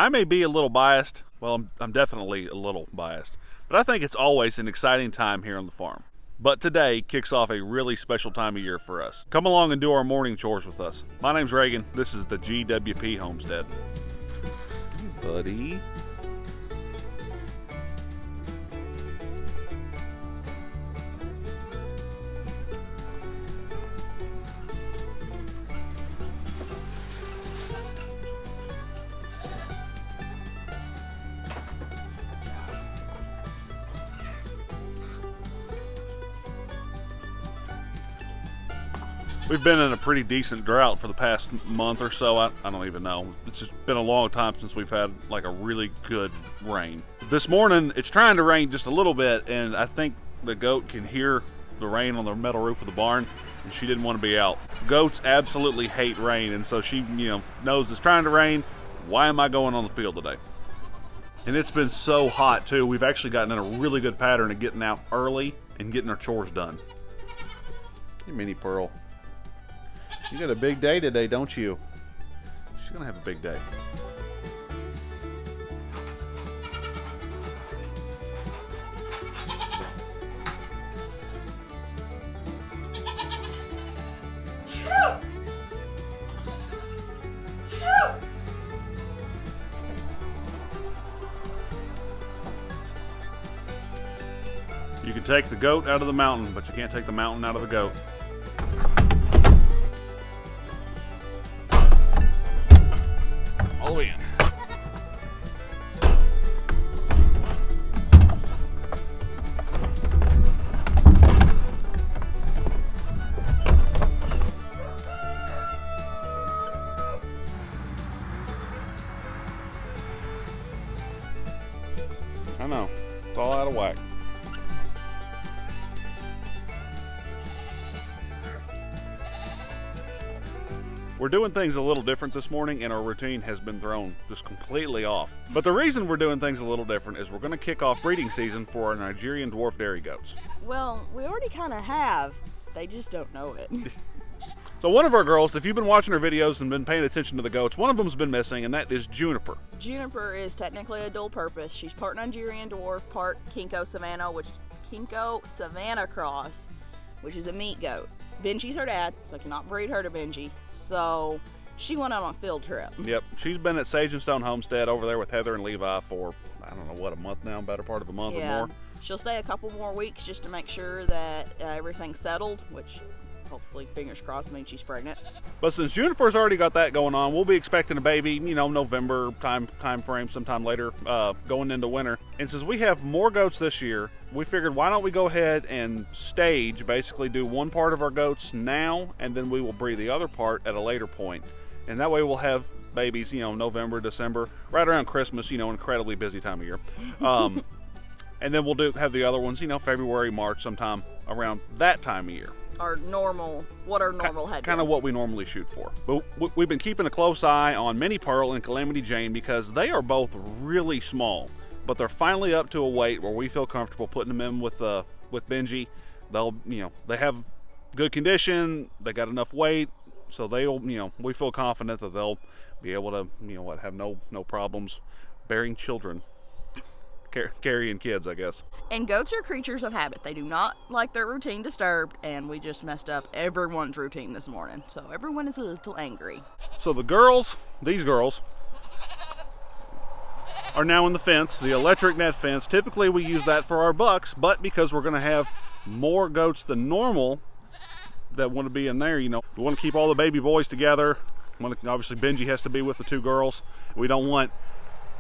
I may be a little biased. Well, I'm definitely a little biased. But I think it's always an exciting time here on the farm. But today kicks off a really special time of year for us. Come along and do our morning chores with us. My name's Reagan. This is the GWP Homestead. Hey, buddy. We've been in a pretty decent drought for the past month or so. I don't even know. It's just been a long time since we've had like a really good rain. This morning, it's trying to rain just a little bit, and I think the goat can hear the rain on the metal roof of the barn, and she didn't want to be out. Goats absolutely hate rain, and so she, knows it's trying to rain. Why am I going on the field today? And it's been so hot too. We've actually gotten in a really good pattern of getting out early and getting our chores done. Hey, Minnie Pearl. You got a big day today, don't you? She's gonna have a big day. You can take the goat out of the mountain, but you can't take the mountain out of the goat. All the way in. I know, it's all out of whack. We're doing things a little different this morning, and our routine has been thrown just completely off. But the reason we're doing things a little different is we're going to kick off breeding season for our Nigerian Dwarf dairy goats. Well, we already kind of have. They just don't know it. So one of our girls, if you've been watching our videos and been paying attention to the goats, one of them's been missing, and that is Juniper. Juniper is technically a dual purpose. She's part Nigerian Dwarf, part Kinko Savannah cross, which is a meat goat. Benji's her dad, so I cannot breed her to Benji. So she went out on a field trip. Yep, she's been at Sage and Stone Homestead over there with Heather and Levi for, I don't know, what, a month now, better part of a month or more. She'll stay a couple more weeks just to make sure that everything's settled, which hopefully, fingers crossed, means she's pregnant. But since Juniper's already got that going on, we'll be expecting a baby, November time frame, sometime later, going into winter. And since we have more goats this year, we figured why don't we go ahead and stage, basically do one part of our goats now, and then we will breed the other part at a later point. And that way we'll have babies, November, December, right around Christmas, an incredibly busy time of year. And then we'll have the other ones, February, March, sometime around that time of year. Our normal head. Kind of what we normally shoot for. But we've been keeping a close eye on Minnie Pearl and Calamity because they are both really small, but they're finally up to a weight where we feel comfortable putting them in with Benji. They'll, they have good condition, they got enough weight, so they'll, we feel confident that they'll be able to, have no problems bearing children. Carrying kids, I guess. And goats are creatures of habit. They do not like their routine disturbed, and we just messed up everyone's routine this morning. So everyone is a little angry. So these girls, are now in the fence, the electric net fence. Typically we use that for our bucks, but because we're going to have more goats than normal that want to be in there, we want to keep all the baby boys together. Obviously Benji has to be with the two girls. We don't want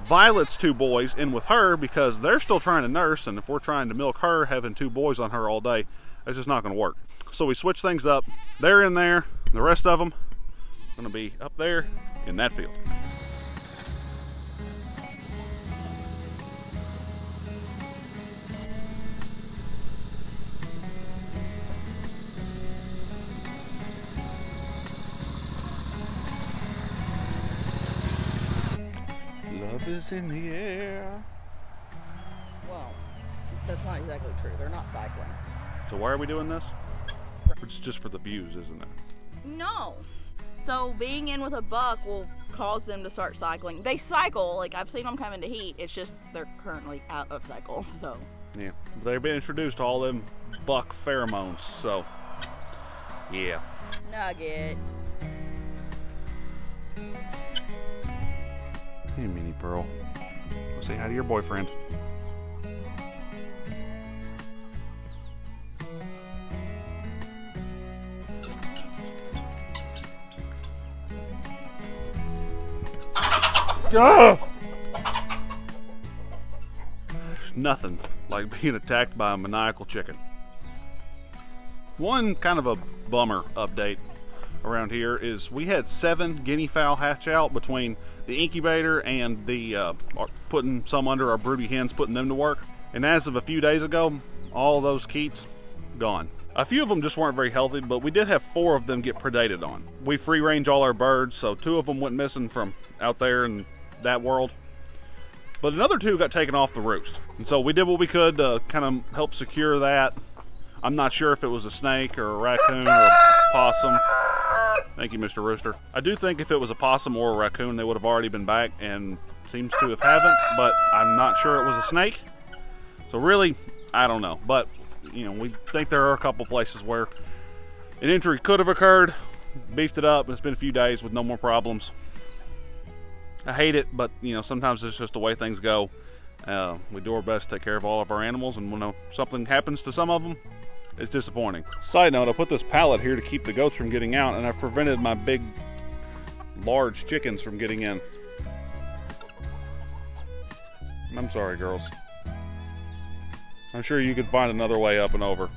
Violet's two boys in with her because they're still trying to nurse, and if we're trying to milk her, having two boys on her all day, that's just not going to work. So we switch things up. They're in there. The rest of them are going to be up there in that field. Love is in the air. Well, that's not exactly true. They're not cycling. So why are we doing this? It's just for the views, isn't it? No. So being in with a buck will cause them to start cycling. They cycle, like I've seen them come into heat, it's just they're currently out of cycle, so. Yeah, they've been introduced to all them buck pheromones, so yeah. Nugget. Hey, Minnie Pearl. Go say hi to your boyfriend. There's nothing like being attacked by a maniacal chicken. One kind of a bummer update around here is we had 7 guinea fowl hatch out between the incubator and the putting some under our broody hens, putting them to work. And as of a few days ago, all those keats gone. A few of them just weren't very healthy, but we did have 4 of them get predated on. We free range all our birds, so 2 of them went missing from out there in that world. But another 2 got taken off the roost. And so we did what we could to kind of help secure that. I'm not sure if it was a snake or a raccoon or a possum. Thank you, Mr. Rooster. I do think if it was a possum or a raccoon, they would have already been back, and seems to have haven't, but I'm not sure it was a snake. So really, I don't know. But, you know, we think there are a couple places where an injury could have occurred. Beefed it up, and it's been a few days with no more problems. I hate it, but, you know, sometimes it's just the way things go. We do our best to take care of all of our animals, and when something happens to some of them, it's disappointing. Side note, I put this pallet here to keep the goats from getting out, and I've prevented my big, large chickens from getting in. I'm sorry, girls. I'm sure you could find another way up and over.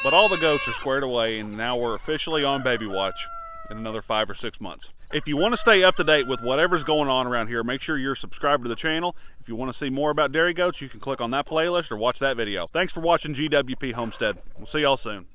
But all the goats are squared away, and now we're officially on baby watch in another 5 or 6 months. If you want to stay up to date with whatever's going on around here, make sure you're subscribed to the channel. If you want to see more about dairy goats, you can click on that playlist or watch that video. Thanks for watching GWP Homestead. We'll see y'all soon.